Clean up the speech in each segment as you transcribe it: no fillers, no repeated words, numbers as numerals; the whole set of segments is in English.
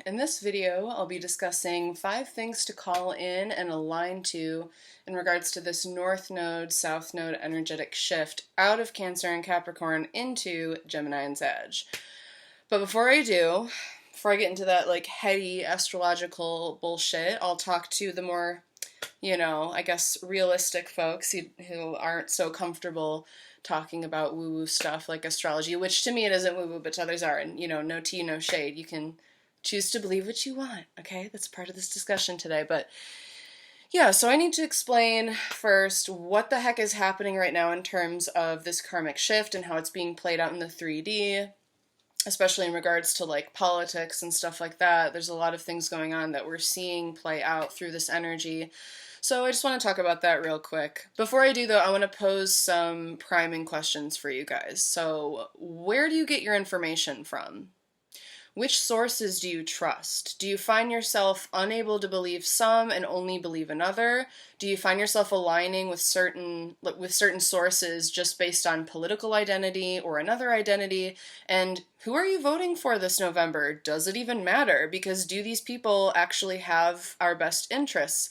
In this video, I'll be discussing 5 things to call in and align to in regards to this North Node, South Node energetic shift out of Cancer and Capricorn into Gemini and Sag. But before I get into that heady astrological bullshit, I'll talk to the more, I guess realistic folks who aren't so comfortable talking about woo-woo stuff like astrology, which to me it isn't woo-woo, but to others are, and no tea, no shade. You can choose to believe what you want, okay? That's part of this discussion today. But yeah, so I need to explain first what the heck is happening right now in terms of this karmic shift and how it's being played out in the 3D, especially in regards to politics and stuff like that. There's a lot of things going on that we're seeing play out through this energy. So I just want to talk about that real quick. Before I do though, I want to pose some priming questions for you guys. So where do you get your information from? Which sources do you trust? Do you find yourself unable to believe some and only believe another? Do you find yourself aligning with certain sources just based on political identity or another identity? And who are you voting for this November? Does it even matter? Because do these people actually have our best interests?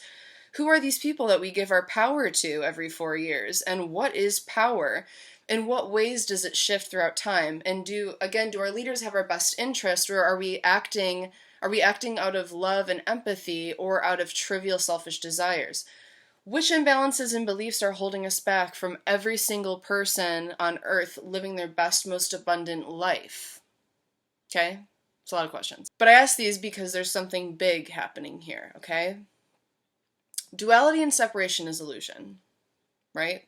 Who are these people that we give our power to every 4 years? And what is power? In what ways does it shift throughout time? And do our leaders have our best interest, or are we acting out of love and empathy or out of trivial selfish desires? Which imbalances and beliefs are holding us back from every single person on earth living their best, most abundant life? Okay? It's a lot of questions. But I ask these because there's something big happening here, okay? Duality and separation is illusion, right?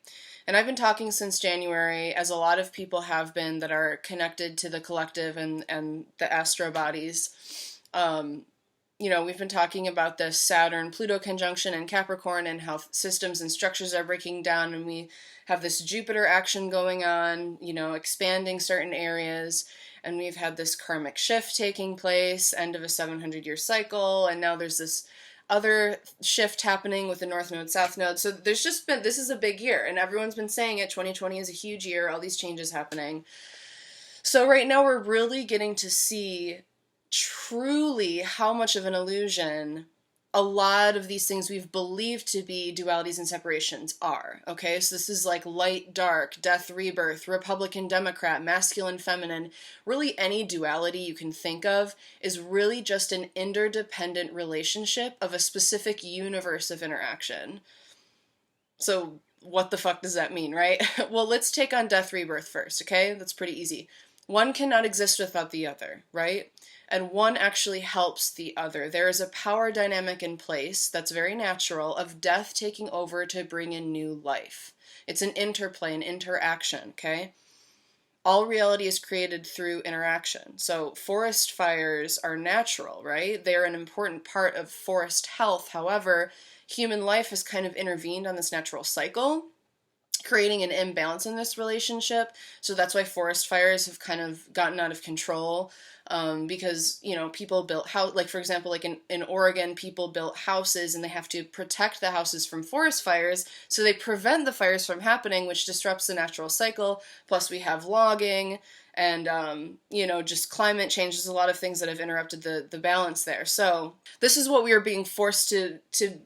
And I've been talking since January, as a lot of people have been that are connected to the collective and the astro bodies. We've been talking about this Saturn-Pluto conjunction in Capricorn and how systems and structures are breaking down, and we have this Jupiter action going on, expanding certain areas, and we've had this karmic shift taking place, end of a 700-year cycle, and now there's this other shift happening with the North Node, South Node. So this is a big year, and everyone's been saying it. 2020 is a huge year, all these changes happening. So right now we're really getting to see truly how much of an illusion a lot of these things we've believed to be dualities and separations are, okay? So this is like light, dark, death, rebirth, Republican, Democrat, masculine, feminine. Really any duality you can think of is really just an interdependent relationship of a specific universe of interaction. So what the fuck does that mean, right? Well, let's take on death, rebirth first, okay? That's pretty easy. One cannot exist without the other, right? And one actually helps the other. There is a power dynamic in place that's very natural of death taking over to bring in new life. It's an interplay, an interaction, okay? All reality is created through interaction. So forest fires are natural, right? They're an important part of forest health. However, human life has kind of intervened on this natural cycle, creating an imbalance in this relationship. So that's why forest fires have kind of gotten out of control. Because, people built for example, in Oregon, people built houses and they have to protect the houses from forest fires. So they prevent the fires from happening, which disrupts the natural cycle. Plus we have logging and, just climate change. There's a lot of things that have interrupted the balance there. So this is what we are being forced to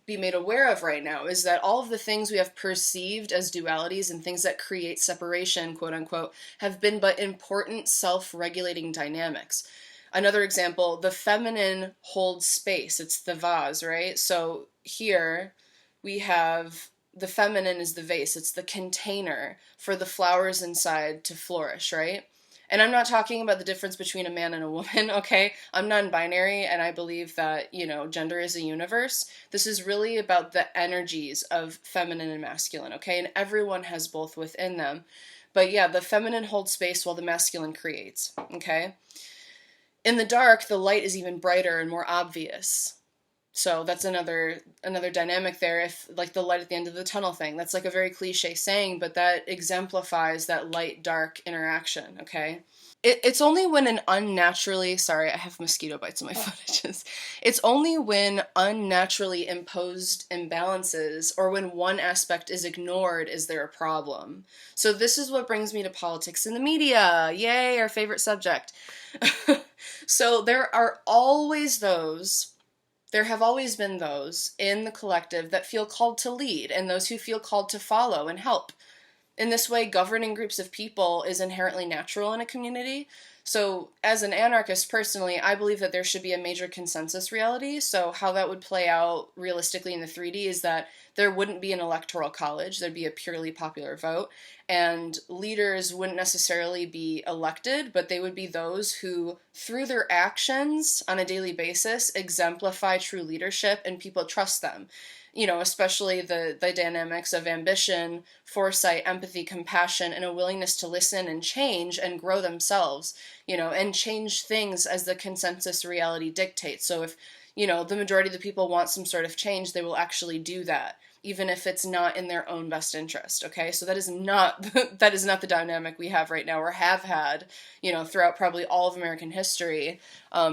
be made aware of right now, is that all of the things we have perceived as dualities and things that create separation, quote unquote, have been but important self-regulating dynamics. Another example, the feminine holds space. It's the vase, right? So here we have the feminine is the vase. It's the container for the flowers inside to flourish, right? And I'm not talking about the difference between a man and a woman, okay? I'm non-binary, and I believe that, gender is a universe. This is really about the energies of feminine and masculine, okay? And everyone has both within them. But yeah, the feminine holds space while the masculine creates, okay? In the dark, the light is even brighter and more obvious. So that's another dynamic there, if the light at the end of the tunnel thing. That's a very cliche saying, but that exemplifies that light-dark interaction, okay? It's only when an unnaturally, sorry, I have mosquito bites on my footages. It's only when unnaturally imposed imbalances or when one aspect is ignored is there a problem. So this is what brings me to politics and the media. Yay, our favorite subject. So there have always been those in the collective that feel called to lead and those who feel called to follow and help. In this way, governing groups of people is inherently natural in a community. So, as an anarchist personally, I believe that there should be a major consensus reality. So, how that would play out realistically in the 3D is that there wouldn't be an electoral college, there'd be a purely popular vote, and leaders wouldn't necessarily be elected, but they would be those who, through their actions on a daily basis, exemplify true leadership and people trust them. You know, especially the dynamics of ambition, foresight, empathy, compassion, and a willingness to listen and change and grow themselves, you know, and change things as the consensus reality dictates. So if, you know, the majority of the people want some sort of change, they will actually do that, even if it's not in their own best interest, okay? So that is not the dynamic we have right now or have had, you know, throughout probably all of American history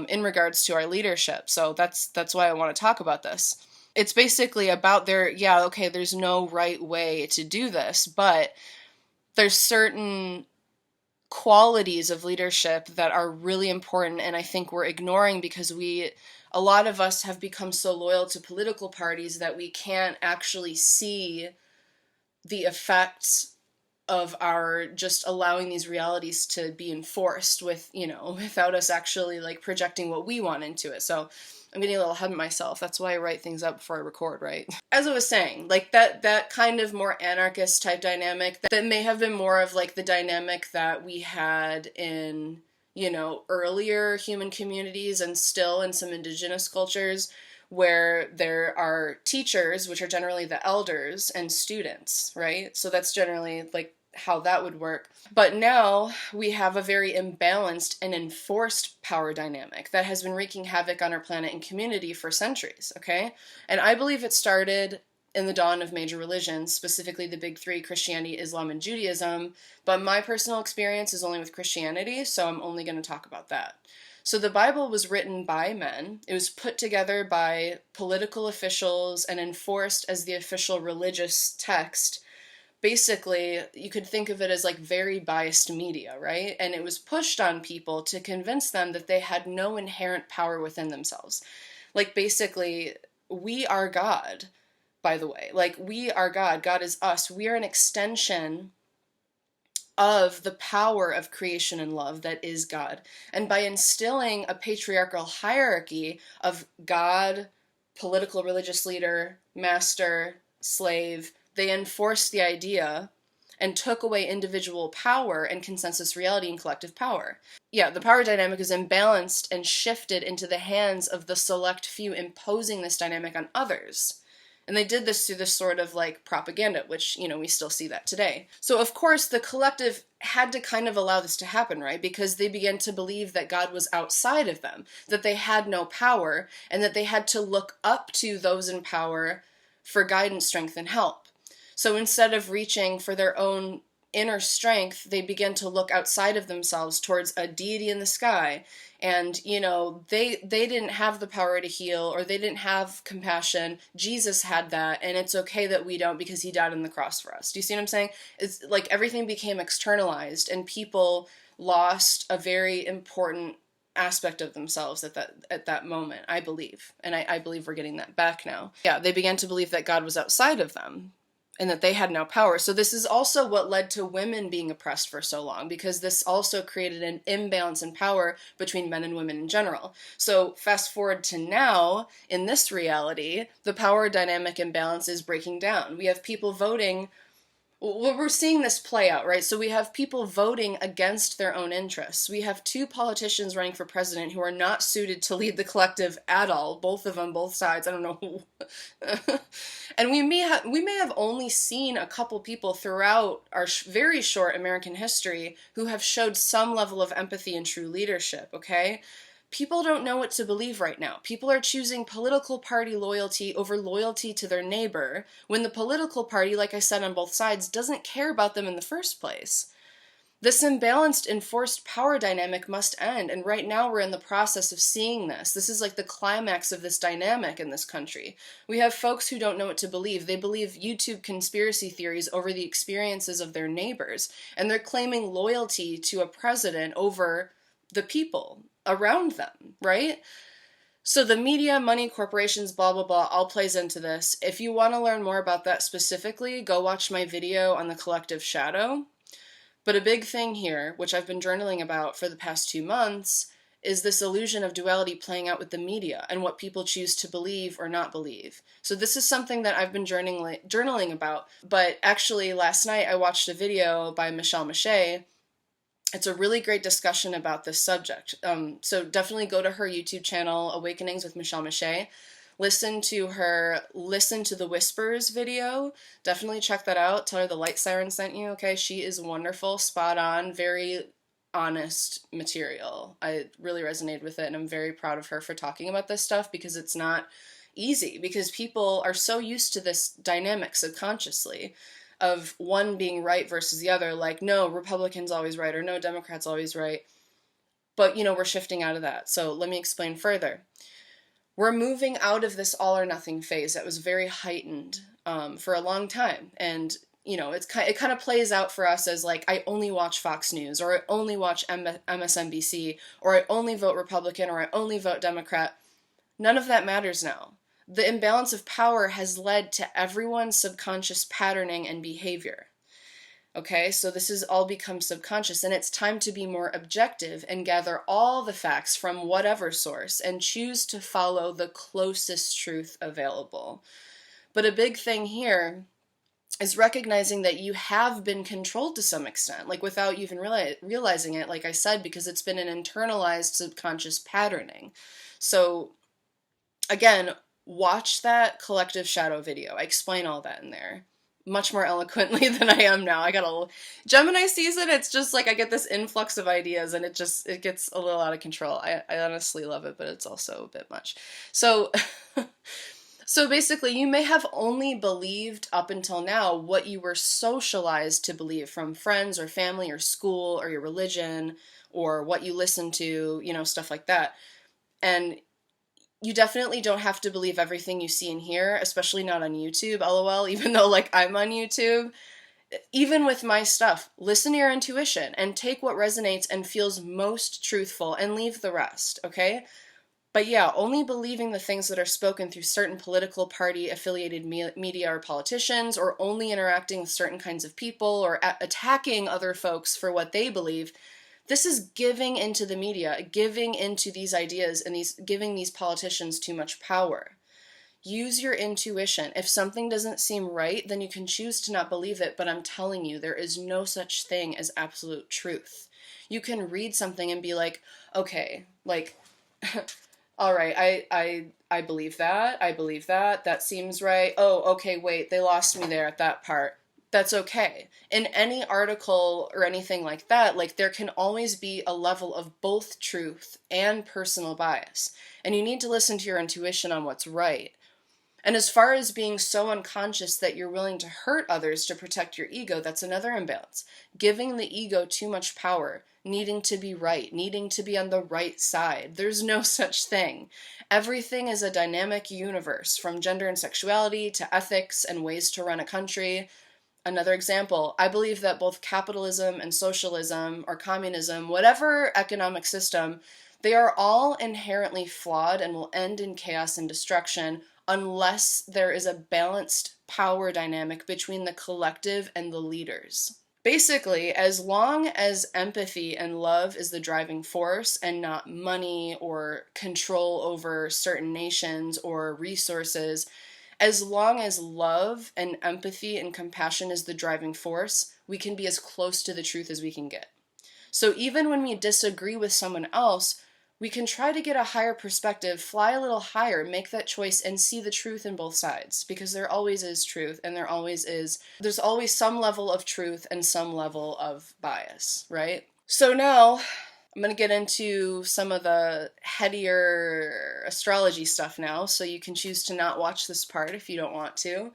in regards to our leadership. So that's why I want to talk about this. It's basically about there's no right way to do this, but there's certain qualities of leadership that are really important and I think we're ignoring because a lot of us have become so loyal to political parties that we can't actually see the effects of our just allowing these realities to be enforced with, you know, without us actually like projecting what we want into it. So I'm getting a little ahead of myself. That's why I write things up before I record, right? As I was saying, like that kind of more anarchist type dynamic that may have been more of like the dynamic that we had in, you know, earlier human communities and still in some indigenous cultures where there are teachers, which are generally the elders, and students, right? So that's generally like how that would work. But now we have a very imbalanced and enforced power dynamic that has been wreaking havoc on our planet and community for centuries, okay? And I believe it started in the dawn of major religions, specifically the big three, Christianity, Islam, and Judaism. But my personal experience is only with Christianity, so I'm only going to talk about that. So the Bible was written by men. It was put together by political officials and enforced as the official religious text. Basically, you could think of it as like very biased media, right? And it was pushed on people to convince them that they had no inherent power within themselves. Like basically, we are God, by the way. Like we are God. God is us. We are an extension of the power of creation and love that is God. And by instilling a patriarchal hierarchy of God, political religious leader, master, slave, they enforced the idea and took away individual power and consensus reality and collective power. Yeah, the power dynamic is imbalanced and shifted into the hands of the select few imposing this dynamic on others. And they did this through this sort of like propaganda, which, you know, we still see that today. So of course the collective had to kind of allow this to happen, right? Because they began to believe that God was outside of them, that they had no power, and that they had to look up to those in power for guidance, strength, and help. So instead of reaching for their own inner strength, they began to look outside of themselves towards a deity in the sky. And, you know, they didn't have the power to heal or they didn't have compassion. Jesus had that, and it's okay that we don't because he died on the cross for us. Do you see what I'm saying? It's like everything became externalized and people lost a very important aspect of themselves at that moment, I believe. And I believe we're getting that back now. Yeah, they began to believe that God was outside of them and that they had no power. So this is also what led to women being oppressed for so long, because this also created an imbalance in power between men and women in general. So fast forward to now, in this reality, the power dynamic imbalance is breaking down. We have people voting. Well, we're seeing this play out, right? So we have people voting against their own interests. We have two politicians running for president who are not suited to lead the collective at all. Both of them, both sides. I don't know who. And we may have only seen a couple people throughout our very short American history who have showed some level of empathy and true leadership, okay? People don't know what to believe right now. People are choosing political party loyalty over loyalty to their neighbor when the political party, like I said on both sides, doesn't care about them in the first place. This imbalanced enforced power dynamic must end, and right now we're in the process of seeing this. This is like the climax of this dynamic in this country. We have folks who don't know what to believe. They believe YouTube conspiracy theories over the experiences of their neighbors, and they're claiming loyalty to a president over the people around them, right? So the media, money, corporations, blah, blah, blah, all plays into this. If you want to learn more about that specifically, go watch my video on the collective shadow. But a big thing here, which I've been journaling about for the past 2 months, is this illusion of duality playing out with the media and what people choose to believe or not believe. So this is something that I've been journaling about. But actually, last night I watched a video by Michelle Mache. It's a really great discussion about this subject. So definitely go to her YouTube channel, Awakenings with Michelle Mache. Listen to the Whispers video. Definitely check that out. Tell her the light siren sent you, okay? She is wonderful, spot on, very honest material. I really resonated with it, and I'm very proud of her for talking about this stuff, because it's not easy, because people are so used to this dynamic subconsciously of one being right versus the other, like, no, Republicans always right, or no, Democrats always right. But, we're shifting out of that. So let me explain further. We're moving out of this all or nothing phase that was very heightened for a long time. And, it kind of plays out for us as like, I only watch Fox News, or I only watch MSNBC, or I only vote Republican, or I only vote Democrat. None of that matters now. The imbalance of power has led to everyone's subconscious patterning and behavior. Okay, so this has all become subconscious, and it's time to be more objective and gather all the facts from whatever source and choose to follow the closest truth available. But a big thing here is recognizing that you have been controlled to some extent, like without even realizing it, like I said, because it's been an internalized subconscious patterning. So again, watch that collective shadow video. I explain all that in there much more eloquently than I am now. Gemini season, it's just like I get this influx of ideas, and it gets a little out of control. I honestly love it, but it's also a bit much. So so basically, you may have only believed up until now what you were socialized to believe from friends or family or school or your religion or what you listen to, stuff like that. And you definitely don't have to believe everything you see and hear, especially not on YouTube, lol, even though, like, I'm on YouTube. Even with my stuff, listen to your intuition and take what resonates and feels most truthful and leave the rest, okay? But yeah, only believing the things that are spoken through certain political party-affiliated media or politicians, or only interacting with certain kinds of people, or attacking other folks for what they believe, this is giving into the media, giving into these ideas, and giving these politicians too much power. Use your intuition. If something doesn't seem right, then you can choose to not believe it, but I'm telling you, there is no such thing as absolute truth. You can read something and be like, okay, like, all right, I believe that, that seems right. Oh, okay, wait, they lost me there at that part. That's okay. In any article or anything like that, like, there can always be a level of both truth and personal bias. And you need to listen to your intuition on what's right. And as far as being so unconscious that you're willing to hurt others to protect your ego, that's another imbalance. Giving the ego too much power, needing to be right, needing to be on the right side. There's no such thing. Everything is a dynamic universe, from gender and sexuality to ethics and ways to run a country. Another example, I believe that both capitalism and socialism or communism, whatever economic system, they are all inherently flawed and will end in chaos and destruction unless there is a balanced power dynamic between the collective and the leaders. Basically, as long as empathy and love is the driving force and not money or control over certain nations or resources, as long as love and empathy and compassion is the driving force, we can be as close to the truth as we can get. So even when we disagree with someone else, we can try to get a higher perspective, fly a little higher, make that choice, and see the truth in both sides. Because there always is truth, and there's always some level of truth and some level of bias, right? So now, I'm going to get into some of the Headier Astrology stuff now, so you can choose to not watch this part if you don't want to.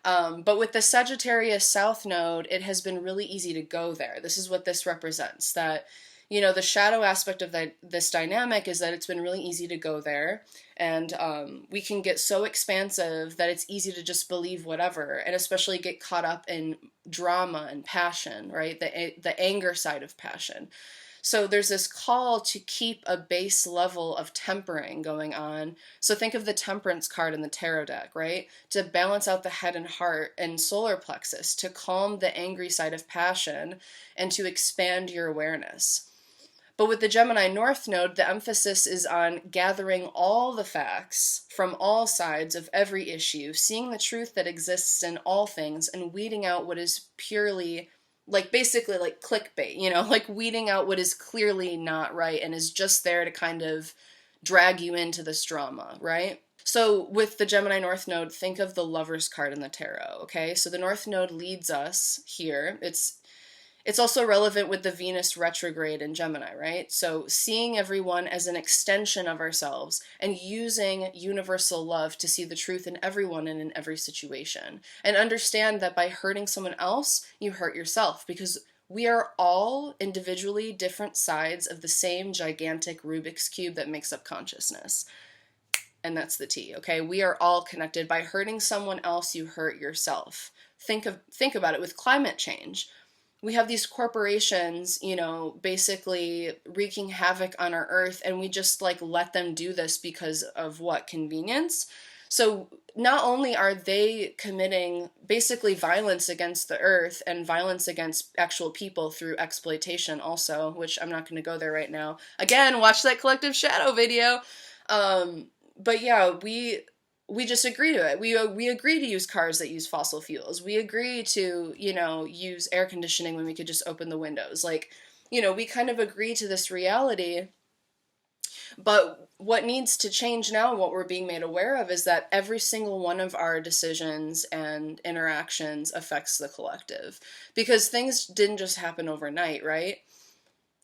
But with the Sagittarius South Node, it has been really easy to go there. This is what this represents, that, you know, the shadow aspect of this dynamic is that it's been really easy to go there. And we can get so expansive that it's easy to just believe whatever, and especially get caught up in drama and passion, right? The anger side of passion. So there's this call to keep a base level of tempering going on. So think of the temperance card in the tarot deck, right? To balance out the head and heart and solar plexus, to calm the angry side of passion, and to expand your awareness. But with the Gemini North Node, the emphasis is on gathering all the facts from all sides of every issue, seeing the truth that exists in all things, and weeding out what is purely, like, basically like clickbait, you know, like weeding out what is clearly not right and is just there to kind of drag you into this drama, right? So with the Gemini North Node, think of the Lover's card in the tarot, okay? So the North Node leads us here. It's also relevant with the Venus retrograde in Gemini, right? So seeing everyone as an extension of ourselves and using universal love to see the truth in everyone and in every situation. And understand that by hurting someone else, you hurt yourself, because we are all individually different sides of the same gigantic Rubik's Cube that makes up consciousness. And that's the T, okay? We are all connected. By hurting someone else, you hurt yourself. Think about it with climate change. We have these corporations, you know, basically wreaking havoc on our earth, and we just like let them do this because of what? Convenience. So not only are they committing basically violence against the earth and violence against actual people through exploitation also, which I'm not going to go there right now. Again, watch that collective shadow video. But yeah, we just agree to it. We agree to use cars that use fossil fuels. We agree to, you know, use air conditioning when we could just open the windows. Like, you know, we kind of agree to this reality. But what needs to change now, and what we're being made aware of, is that every single one of our decisions and interactions affects the collective. Because things didn't just happen overnight, right?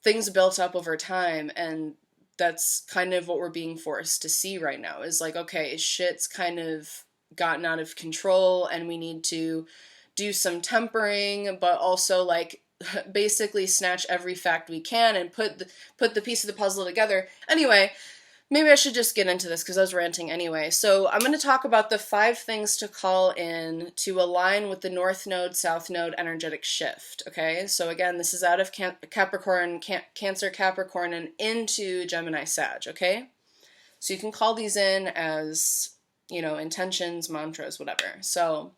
Things built up over time, and that's kind of what we're being forced to see right now, is like, okay, shit's kind of gotten out of control and we need to do some tempering, but also like basically snatch every fact we can and put the piece of the puzzle together. Anyway, maybe I should just get into this because I was ranting anyway. So I'm going to talk about the 5 things to call in to align with the North Node, South Node energetic shift, okay? So again, this is out of Capricorn, Cancer, Capricorn, and into Gemini, Sag, okay? So you can call these in as, you know, intentions, mantras, whatever. So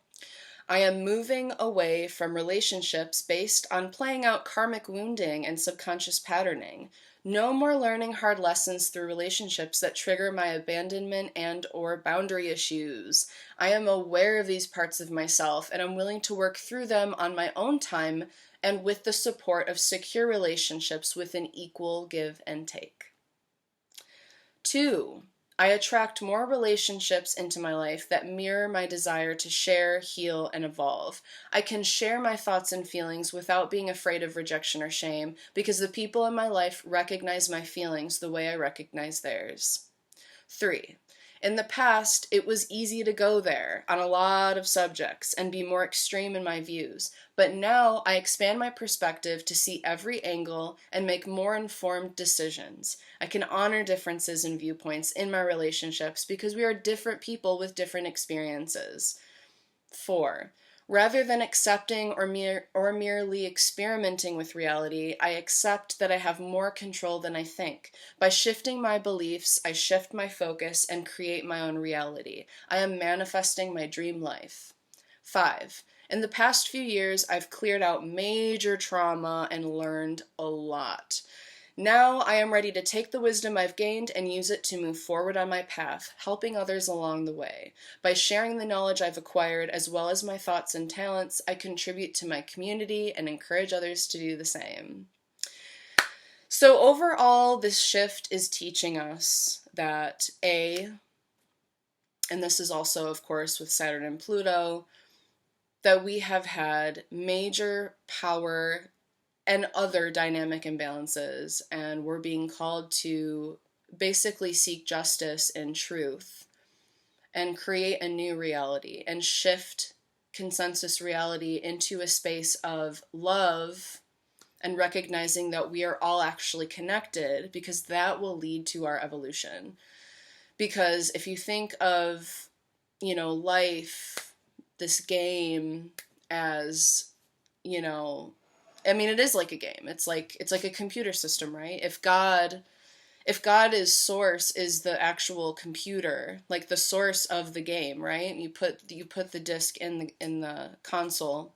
I am moving away from relationships based on playing out karmic wounding and subconscious patterning. No more learning hard lessons through relationships that trigger my abandonment and or boundary issues. I am aware of these parts of myself, and I'm willing to work through them on my own time and with the support of secure relationships with an equal give and take. 2. I attract more relationships into my life that mirror my desire to share, heal, and evolve. I can share my thoughts and feelings without being afraid of rejection or shame, because the people in my life recognize my feelings the way I recognize theirs. 3. In the past, it was easy to go there on a lot of subjects and be more extreme in my views, but now I expand my perspective to see every angle and make more informed decisions. I can honor differences in viewpoints in my relationships because we are different people with different experiences. 4. Rather than accepting or merely experimenting with reality, I accept that I have more control than I think. By shifting my beliefs, I shift my focus and create my own reality. I am manifesting my dream life. 5. In the past few years, I've cleared out major trauma and learned a lot. Now I am ready to take the wisdom I've gained and use it to move forward on my path, helping others along the way. By sharing the knowledge I've acquired as well as my thoughts and talents, I contribute to my community and encourage others to do the same. So overall, this shift is teaching us that and this is also, of course, with Saturn and Pluto, that we have had major power and other dynamic imbalances, and we're being called to basically seek justice and truth and create a new reality and shift consensus reality into a space of love and recognizing that we are all actually connected, because that will lead to our evolution. Because if you think of, life, this game, as, I mean, it is like a game. It's like a computer system, right? If God is source, is the actual computer, like the source of the game, right? You put the disc in the console.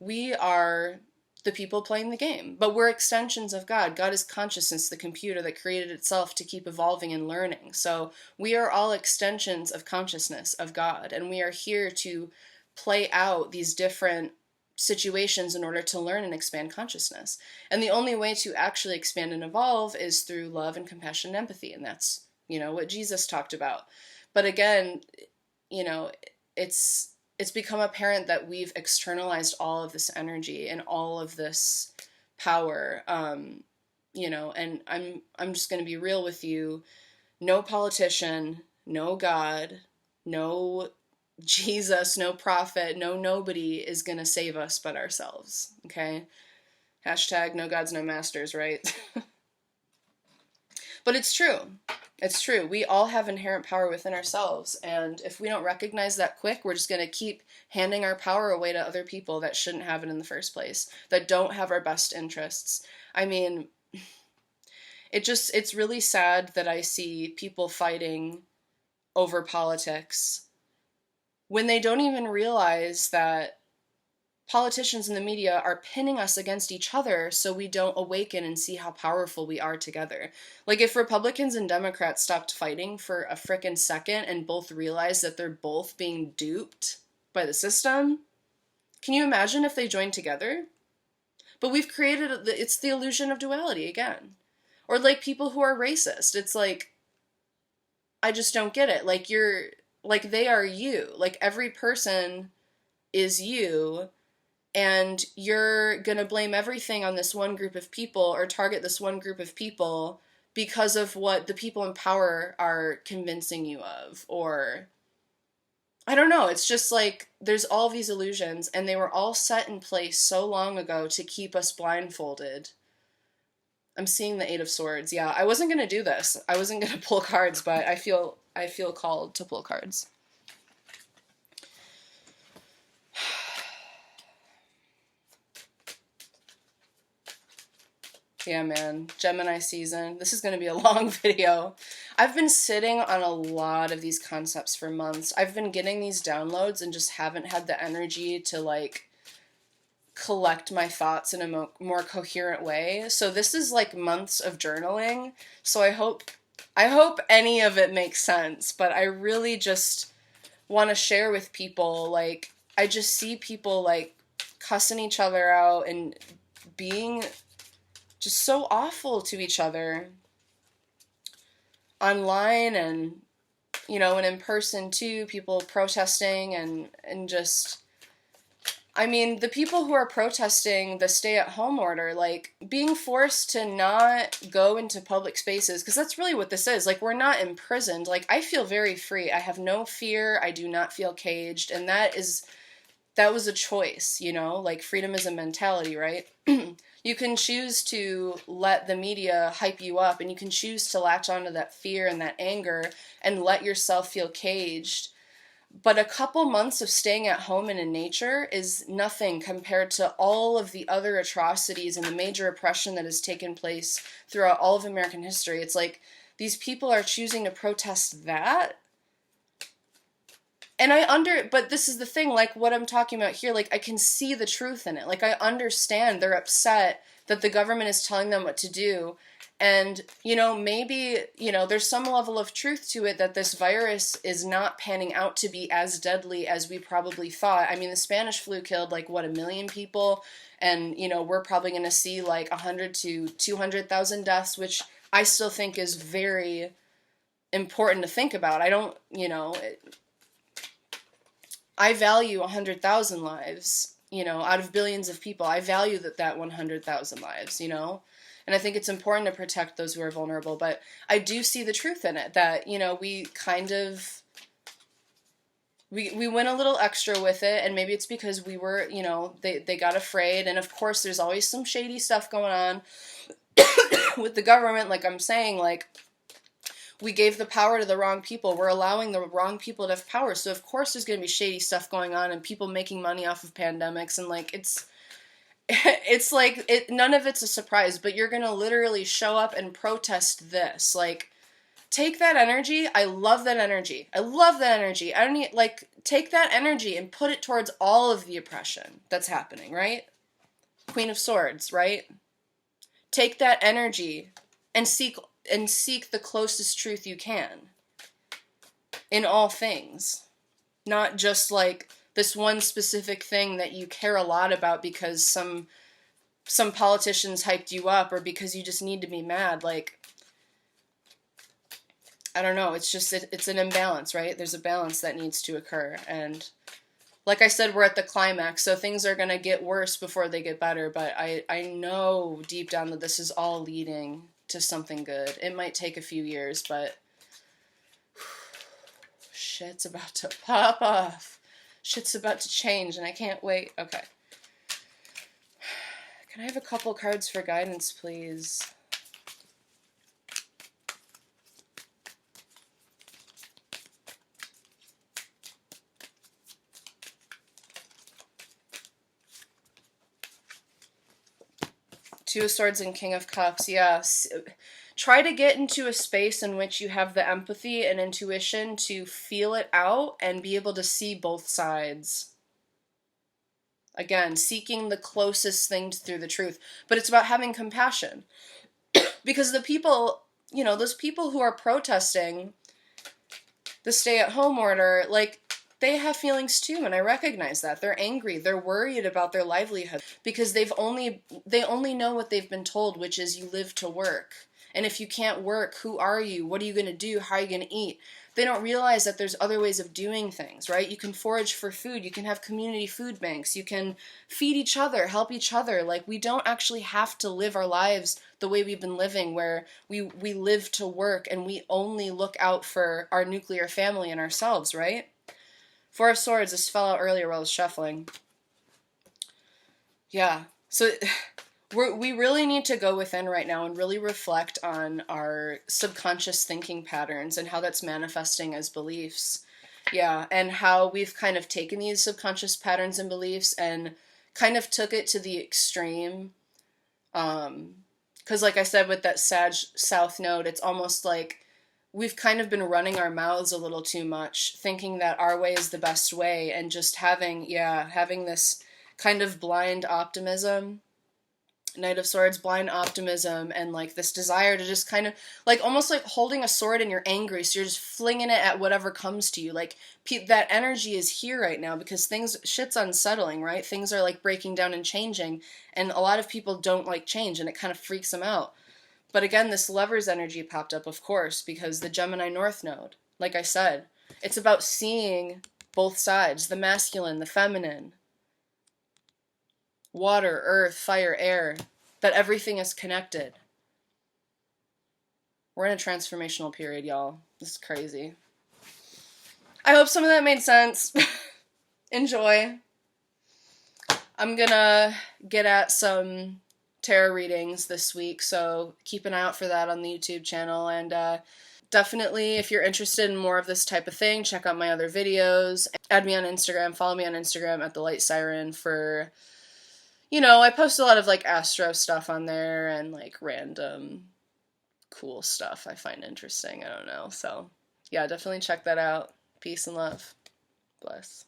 We are the people playing the game, but we're extensions of God. God is consciousness, the computer that created itself to keep evolving and learning. So we are all extensions of consciousness of God, and we are here to play out these different situations in order to learn and expand consciousness. And the only way to actually expand and evolve is through love and compassion and empathy, and that's, what Jesus talked about. But again, it's become apparent that we've externalized all of this energy and all of this power, and I'm just going to be real with you. No politician, no God, no Jesus, no prophet, no nobody is going to save us but ourselves, okay? Hashtag no gods, no masters, right? But it's true. It's true. We all have inherent power within ourselves, and if we don't recognize that quick, we're just going to keep handing our power away to other people that shouldn't have it in the first place, that don't have our best interests. I mean, it's really sad that I see people fighting over politics when they don't even realize that politicians in the media are pinning us against each other so we don't awaken and see how powerful we are together. Like, if Republicans and Democrats stopped fighting for a frickin' second and both realized that they're both being duped by the system, can you imagine if they joined together? But we've created, it's the illusion of duality again. Or like people who are racist. It's like, I just don't get it. Like, they are you. Like, every person is you, and you're going to blame everything on this one group of people or target this one group of people because of what the people in power are convincing you of. Or, I don't know, it's just like there's all these illusions, and they were all set in place so long ago to keep us blindfolded. I'm seeing the Eight of Swords. Yeah, I wasn't going to do this. I wasn't going to pull cards, but I feel called to pull cards. Yeah, man. Gemini season. This is going to be a long video. I've been sitting on a lot of these concepts for months. I've been getting these downloads and just haven't had the energy to, like, collect my thoughts in a more coherent way. So this is, like, months of journaling. So I hope any of it makes sense. But I really just want to share with people, like, I just see people, like, cussing each other out and being just so awful to each other online, and and in person too, people protesting and just, I mean, the people who are protesting the stay-at-home order, like, being forced to not go into public spaces, because that's really what this is. Like, we're not imprisoned. Like, I feel very free. I have no fear. I do not feel caged, and that was a choice, like, freedom is a mentality, right? You can choose to let the media hype you up, and you can choose to latch onto that fear and that anger and let yourself feel caged. But a couple months of staying at home and in nature is nothing compared to all of the other atrocities and the major oppression that has taken place throughout all of American history. It's like these people are choosing to protest that. And but this is the thing, like, what I'm talking about here, like, I can see the truth in it. Like, I understand they're upset that the government is telling them what to do. And, maybe, there's some level of truth to it that this virus is not panning out to be as deadly as we probably thought. I mean, the Spanish flu killed, like, 1 million people? And, we're probably going to see, like, 100 to 200,000 deaths, which I still think is very important to think about. I don't, I value 100,000 lives, out of billions of people. I value that 100,000 lives, And I think it's important to protect those who are vulnerable. But I do see the truth in it, that, we kind of, we went a little extra with it, and maybe it's because we were, you know, they got afraid, and of course there's always some shady stuff going on with the government, like I'm saying, like, we gave the power to the wrong people. We're allowing the wrong people to have power. So of course there's going to be shady stuff going on and people making money off of pandemics, and like it's like none of it's a surprise, but you're going to literally show up and protest this. Like, take that energy. I love that energy. I love that energy. I don't need, like, take that energy and put it towards all of the oppression that's happening, right? Queen of Swords, right? Take that energy and seek the closest truth you can in all things. Not just like this one specific thing that you care a lot about because some politicians hyped you up, or because you just need to be mad. Like, I don't know, it's just, it's an imbalance, right? There's a balance that needs to occur, and like I said, we're at the climax, so things are going to get worse before they get better, but I know deep down that this is all leading to something good. It might take a few years, but shit's about to pop off. Shit's about to change, and I can't wait. Okay. Can I have a couple cards for guidance, please? Two of Swords and King of Cups, yes. Try to get into a space in which you have the empathy and intuition to feel it out and be able to see both sides. Again, seeking the closest thing through the truth. But it's about having compassion. Because the people, you know, those people who are protesting the stay-at-home order, like, they have feelings too, and I recognize that. They're angry. They're worried about their livelihood because they only know what they've been told, which is you live to work. And if you can't work, who are you? What are you going to do? How are you going to eat? They don't realize that there's other ways of doing things, right? You can forage for food. You can have community food banks. You can feed each other, help each other. Like, we don't actually have to live our lives the way we've been living, where we live to work and we only look out for our nuclear family and ourselves, right? Four of Swords, this fell out earlier while I was shuffling. Yeah, so we really need to go within right now and really reflect on our subconscious thinking patterns and how that's manifesting as beliefs. Yeah, and how we've kind of taken these subconscious patterns and beliefs and kind of took it to the extreme. Because like I said, with that Sag South node, it's almost like we've kind of been running our mouths a little too much, thinking that our way is the best way, and just having this kind of blind optimism. Knight of Swords, blind optimism, and like this desire to just kind of, like, almost like holding a sword and you're angry, so you're just flinging it at whatever comes to you. Like, that energy is here right now because shit's unsettling, right? Things are like breaking down and changing, and a lot of people don't like change, and it kind of freaks them out. But again, this Lover's energy popped up, of course, because the Gemini North Node, like I said, it's about seeing both sides, the masculine, the feminine, water, earth, fire, air, that everything is connected. We're in a transformational period, y'all. This is crazy. I hope some of that made sense. Enjoy. I'm gonna get at some tarot readings this week, so keep an eye out for that on the YouTube channel, and definitely, if you're interested in more of this type of thing, check out my other videos. Add me on Instagram, follow me on Instagram at The Light Siren for, you know, I post a lot of like astro stuff on there and like random cool stuff I find interesting. I don't know, so yeah, definitely check that out. Peace and love. Bless.